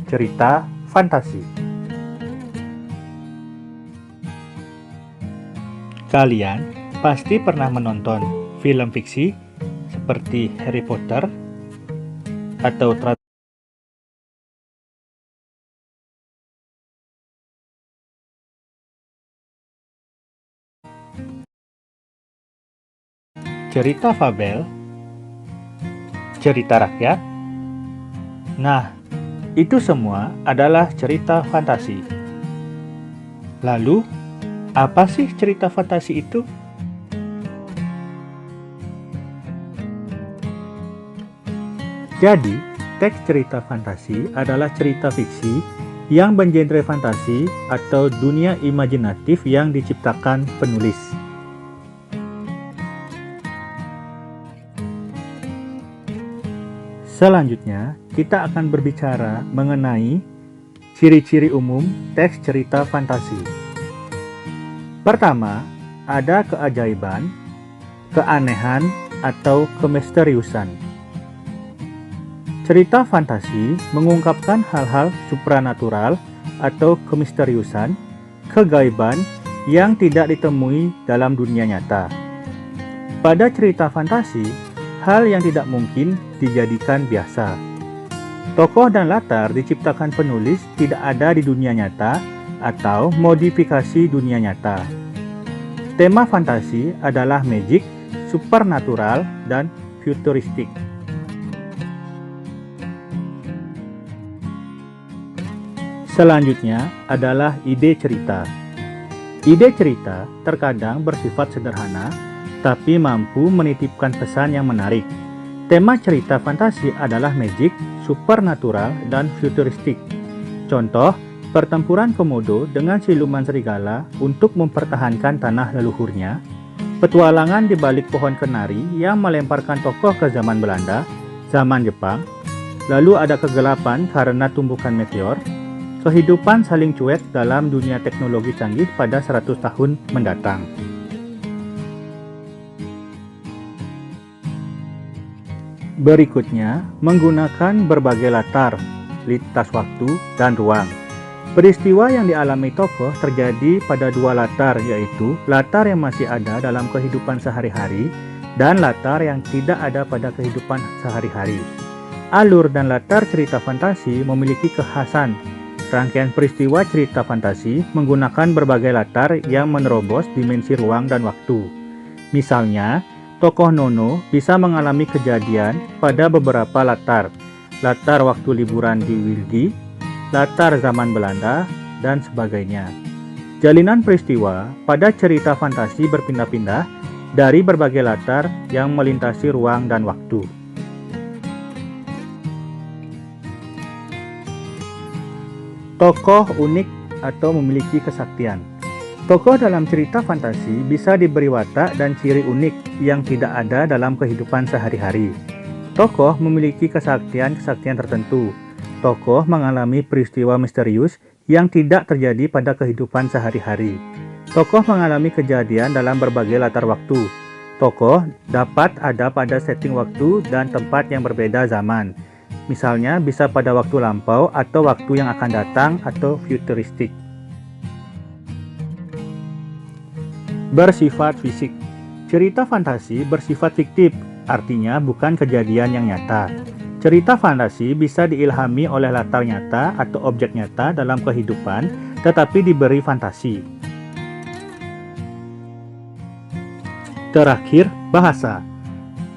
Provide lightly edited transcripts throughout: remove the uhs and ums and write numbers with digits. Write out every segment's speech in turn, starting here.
cerita fantasi. Kalian pasti pernah menonton film fiksi seperti Harry Potter atau cerita fabel, cerita rakyat. Nah, itu semua adalah cerita fantasi. Lalu, apa sih cerita fantasi itu? Jadi, teks cerita fantasi adalah cerita fiksi yang bergenre fantasi atau dunia imajinatif yang diciptakan penulis. Selanjutnya, kita akan berbicara mengenai ciri-ciri umum teks cerita fantasi. Pertama, ada keajaiban, keanehan, atau kemisteriusan. Cerita fantasi mengungkapkan hal-hal supranatural atau kemisteriusan, kegaiban yang tidak ditemui dalam dunia nyata. Pada cerita fantasi, hal yang tidak mungkin dijadikan biasa. Tokoh dan latar diciptakan penulis tidak ada di dunia nyata atau modifikasi dunia nyata. Tema fantasi adalah magic, supernatural, dan futuristik. Selanjutnya adalah ide cerita. Ide cerita terkadang bersifat sederhana, tapi mampu menitipkan pesan yang menarik. Tema cerita fantasi adalah magic, supernatural, dan futuristik. Contoh, pertempuran Komodo dengan siluman serigala untuk mempertahankan tanah leluhurnya, petualangan di balik pohon kenari yang melemparkan tokoh ke zaman Belanda, zaman Jepang, lalu ada kegelapan karena tumbukan meteor, kehidupan saling cuek dalam dunia teknologi canggih pada 100 tahun mendatang. Berikutnya, menggunakan berbagai latar, lintas waktu, dan ruang. Peristiwa yang dialami tokoh terjadi pada dua latar, yaitu latar yang masih ada dalam kehidupan sehari-hari dan latar yang tidak ada pada kehidupan sehari-hari. Alur dan latar cerita fantasi memiliki kekhasan. Rangkaian peristiwa cerita fantasi menggunakan berbagai latar yang menerobos dimensi ruang dan waktu. Misalnya, tokoh Nono bisa mengalami kejadian pada beberapa latar. Latar waktu liburan di Wilgi, latar zaman Belanda, dan sebagainya. Jalinan peristiwa pada cerita fantasi berpindah-pindah dari berbagai latar yang melintasi ruang dan waktu. Tokoh unik atau memiliki kesaktian. Tokoh dalam cerita fantasi bisa diberi watak dan ciri unik yang tidak ada dalam kehidupan sehari-hari. Tokoh memiliki kesaktian-kesaktian tertentu. Tokoh mengalami peristiwa misterius yang tidak terjadi pada kehidupan sehari-hari. Tokoh mengalami kejadian dalam berbagai latar waktu. Tokoh dapat ada pada setting waktu dan tempat yang berbeda zaman. Misalnya bisa pada waktu lampau atau waktu yang akan datang atau futuristik. Bersifat fisik. Cerita fantasi bersifat fiktif, artinya bukan kejadian yang nyata. Cerita fantasi bisa diilhami oleh latar nyata atau objek nyata dalam kehidupan, tetapi diberi fantasi. Terakhir, bahasa.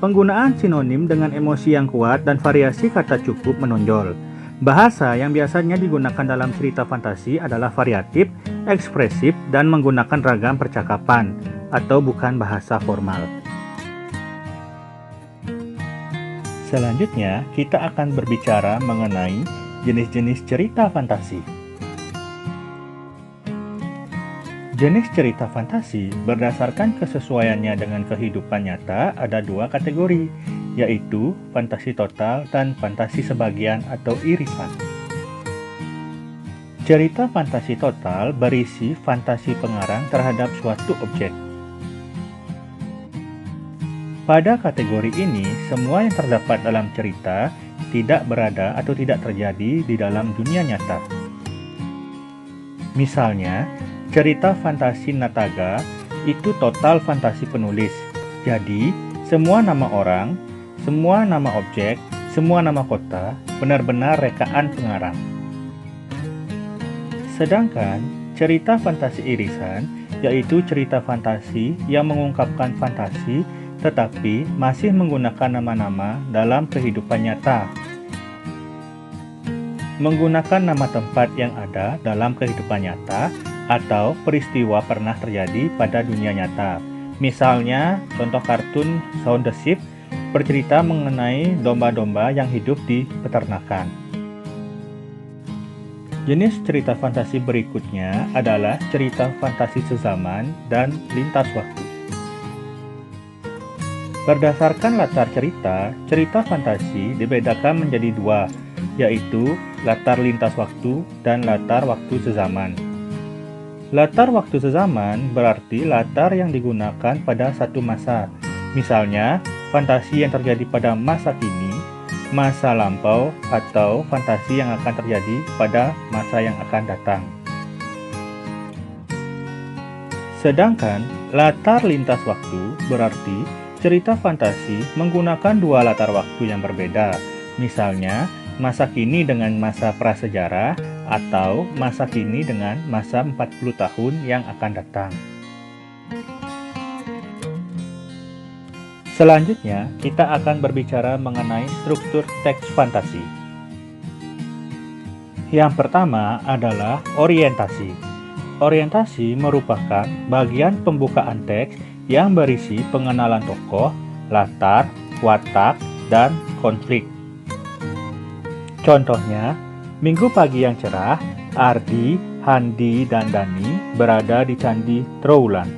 Penggunaan sinonim dengan emosi yang kuat dan variasi kata cukup menonjol. Bahasa yang biasanya digunakan dalam cerita fantasi adalah variatif, ekspresif, dan menggunakan ragam percakapan, atau bukan bahasa formal. Selanjutnya, kita akan berbicara mengenai jenis-jenis cerita fantasi. Jenis cerita fantasi berdasarkan kesesuaiannya dengan kehidupan nyata ada dua kategori, yaitu fantasi total dan fantasi sebagian atau irisan. Cerita fantasi total berisi fantasi pengarang terhadap suatu objek. Pada kategori ini, semua yang terdapat dalam cerita tidak berada atau tidak terjadi di dalam dunia nyata. Misalnya, cerita fantasi Nataga itu total fantasi penulis. Jadi, semua nama orang, semua nama objek, semua nama kota benar-benar rekaan pengarang. Sedangkan cerita fantasi irisan yaitu cerita fantasi yang mengungkapkan fantasi tetapi masih menggunakan nama-nama dalam kehidupan nyata. Menggunakan nama tempat yang ada dalam kehidupan nyata atau peristiwa pernah terjadi pada dunia nyata. Misalnya, contoh kartun Shaun the Sheep bercerita mengenai domba-domba yang hidup di peternakan. Jenis cerita fantasi berikutnya adalah cerita fantasi sezaman dan lintas waktu. Berdasarkan latar cerita, cerita fantasi dibedakan menjadi dua, yaitu latar lintas waktu dan latar waktu sezaman. Latar waktu sezaman berarti latar yang digunakan pada satu masa. Misalnya, fantasi yang terjadi pada masa kini, masa lampau, atau fantasi yang akan terjadi pada masa yang akan datang. Sedangkan latar lintas waktu berarti cerita fantasi menggunakan dua latar waktu yang berbeda. Misalnya, masa kini dengan masa prasejarah atau masa kini dengan masa 40 tahun yang akan datang. Selanjutnya, kita akan berbicara mengenai struktur teks fantasi. Yang pertama adalah orientasi. Orientasi merupakan bagian pembukaan teks yang berisi pengenalan tokoh, latar, watak, dan konflik. Contohnya, Minggu pagi yang cerah, Ardi, Handi, dan Dani berada di Candi Trowulan.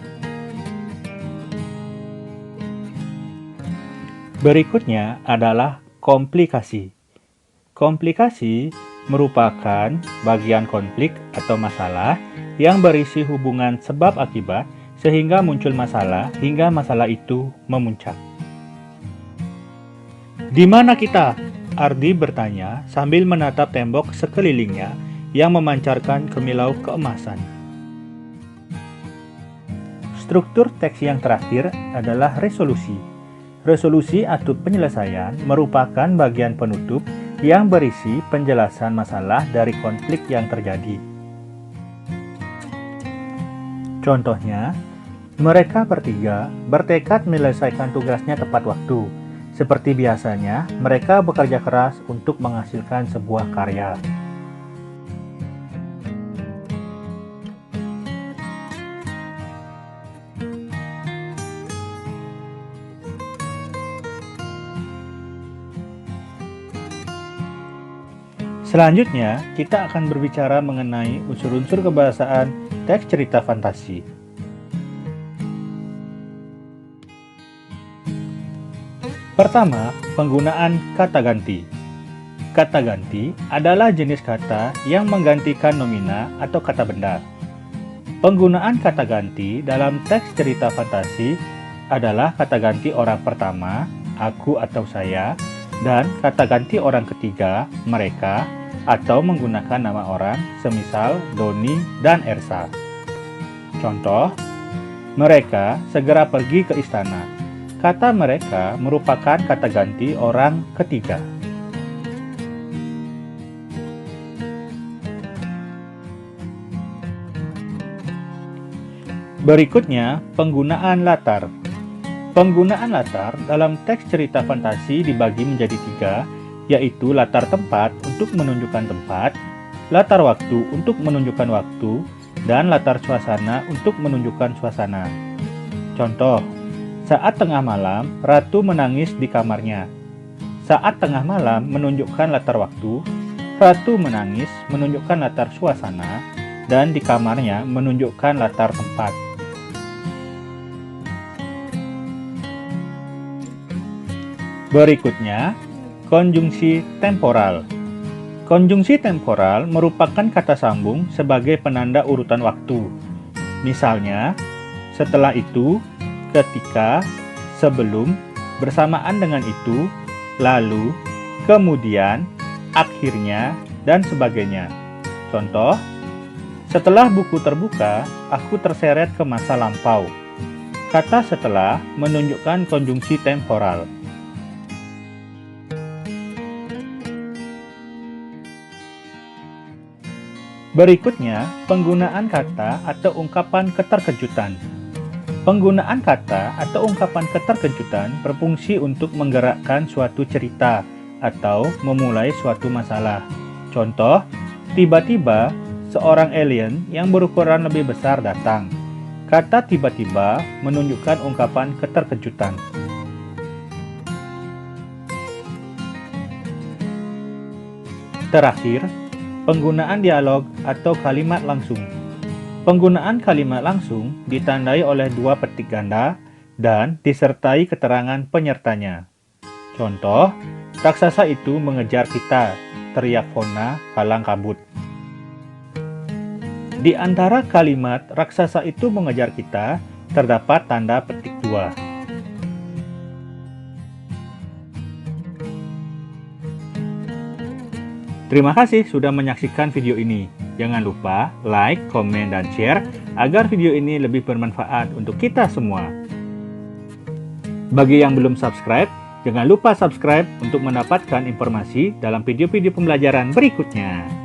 Berikutnya adalah komplikasi. Komplikasi merupakan bagian konflik atau masalah yang berisi hubungan sebab akibat sehingga muncul masalah hingga masalah itu memuncak. Di mana kita? Ardi bertanya sambil menatap tembok sekelilingnya yang memancarkan kemilau keemasan. Struktur teks yang terakhir adalah resolusi. Resolusi atau penyelesaian merupakan bagian penutup yang berisi penjelasan masalah dari konflik yang terjadi. Contohnya, mereka bertiga bertekad menyelesaikan tugasnya tepat waktu. Seperti biasanya, mereka bekerja keras untuk menghasilkan sebuah karya. Selanjutnya, kita akan berbicara mengenai unsur-unsur kebahasaan teks cerita fantasi. Pertama, penggunaan kata ganti. Kata ganti adalah jenis kata yang menggantikan nomina atau kata benda. Penggunaan kata ganti dalam teks cerita fantasi adalah kata ganti orang pertama, aku atau saya, dan kata ganti orang ketiga, mereka, atau menggunakan nama orang, semisal Doni dan Ersa. Contoh, mereka segera pergi ke istana. Kata mereka merupakan kata ganti orang ketiga. Berikutnya, penggunaan latar. Penggunaan latar dalam teks cerita fantasi dibagi menjadi tiga, yaitu latar tempat untuk menunjukkan tempat, latar waktu untuk menunjukkan waktu, dan latar suasana untuk menunjukkan suasana. Contoh, saat tengah malam, Ratu menangis di kamarnya. Saat tengah malam menunjukkan latar waktu, Ratu menangis menunjukkan latar suasana, dan di kamarnya menunjukkan latar tempat. Berikutnya, konjungsi temporal. Konjungsi temporal merupakan kata sambung sebagai penanda urutan waktu. Misalnya, setelah itu, ketika, sebelum, bersamaan dengan itu, lalu, kemudian, akhirnya, dan sebagainya. Contoh, setelah buku terbuka, aku terseret ke masa lampau. Kata setelah menunjukkan konjungsi temporal. Berikutnya, penggunaan kata atau ungkapan keterkejutan. Penggunaan kata atau ungkapan keterkejutan berfungsi untuk menggerakkan suatu cerita atau memulai suatu masalah. Contoh, tiba-tiba seorang alien yang berukuran lebih besar datang. Kata tiba-tiba menunjukkan ungkapan keterkejutan. Terakhir, penggunaan dialog atau kalimat langsung. Penggunaan kalimat langsung ditandai oleh dua petik ganda dan disertai keterangan penyertanya. Contoh, raksasa itu mengejar kita, teriak Fona kalang kabut. Di antara kalimat raksasa itu mengejar kita, terdapat tanda petik 2. Terima kasih sudah menyaksikan video ini. Jangan lupa like, komen, dan share agar video ini lebih bermanfaat untuk kita semua. Bagi yang belum subscribe, jangan lupa subscribe untuk mendapatkan informasi dalam video-video pembelajaran berikutnya.